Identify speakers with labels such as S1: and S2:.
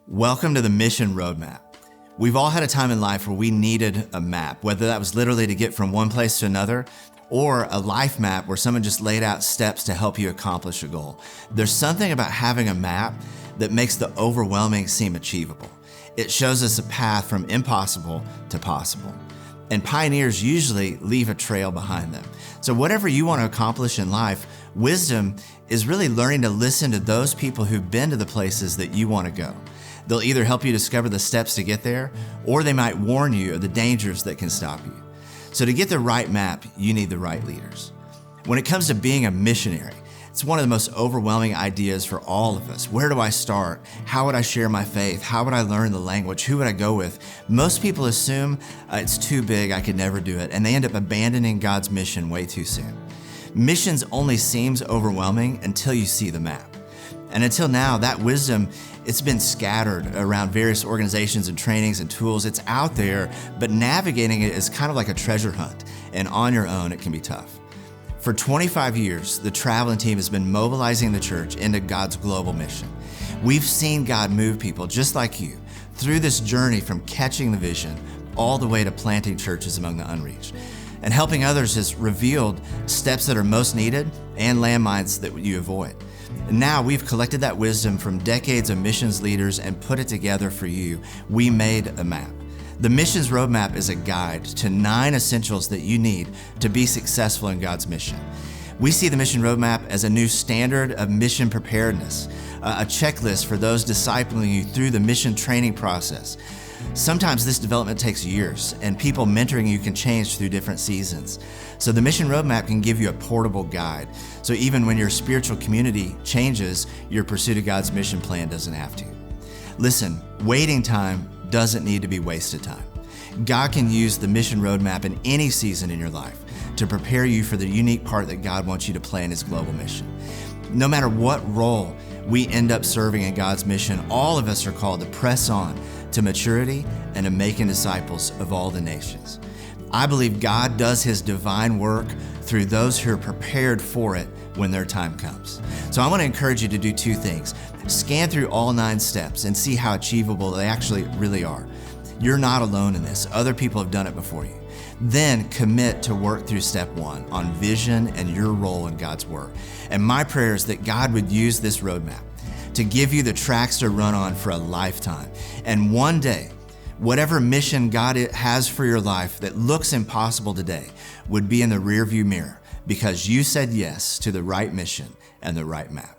S1: Welcome to the Mission Roadmap. We've all had a time in life where we needed a map, whether that was literally to get from one place to another, or a life map where someone just laid out steps to help you accomplish a goal. There's something about having a map that makes the overwhelming seem achievable. It shows us a path from impossible to possible. And pioneers usually leave a trail behind them. So whatever you want to accomplish in life, wisdom is really learning to listen to those people who've been to the places that you want to go. They'll either help you discover the steps to get there, or they might warn you of the dangers that can stop you. So to get the right map, you need the right leaders. When it comes to being a missionary, it's one of the most overwhelming ideas for all of us. Where do I start? How would I share my faith? How would I learn the language? Who would I go with? Most people assume it's too big, I could never do it, and they end up abandoning God's mission way too soon. Missions only seems overwhelming until you see the map. And until now, that wisdom, it's been scattered around various organizations and trainings and tools. It's out there, but navigating it is kind of like a treasure hunt, and on your own, it can be tough. For 25 years, the traveling team has been mobilizing the church into God's global mission. We've seen God move people just like you through this journey from catching the vision all the way to planting churches among the unreached. And helping others has revealed steps that are most needed and landmines that you avoid. And now we've collected that wisdom from decades of missions leaders and put it together for you. We made a map. The Missions Roadmap is a guide to 9 essentials that you need to be successful in God's mission. We see the Mission Roadmap as a new standard of mission preparedness, a checklist for those discipling you through the mission training process. Sometimes this development takes years, and people mentoring you can change through different seasons. So the Mission Roadmap can give you a portable guide. So even when your spiritual community changes, your pursuit of God's mission plan doesn't have to. Listen, waiting time doesn't need to be wasted time. God can use the Mission Roadmap in any season in your life to prepare you for the unique part that God wants you to play in His global mission. No matter what role we end up serving in God's mission, all of us are called to press on to maturity and to making disciples of all the nations. I believe God does His divine work through those who are prepared for it when their time comes. So I want to encourage you to do 2 things. Scan through all 9 steps and see how achievable they actually really are. You're not alone in this. Other people have done it before you. Then commit to work through step 1 on vision and your role in God's work. And my prayer is that God would use this roadmap to give you the tracks to run on for a lifetime. And one day, whatever mission God has for your life that looks impossible today would be in the rearview mirror because you said yes to the right mission and the right map.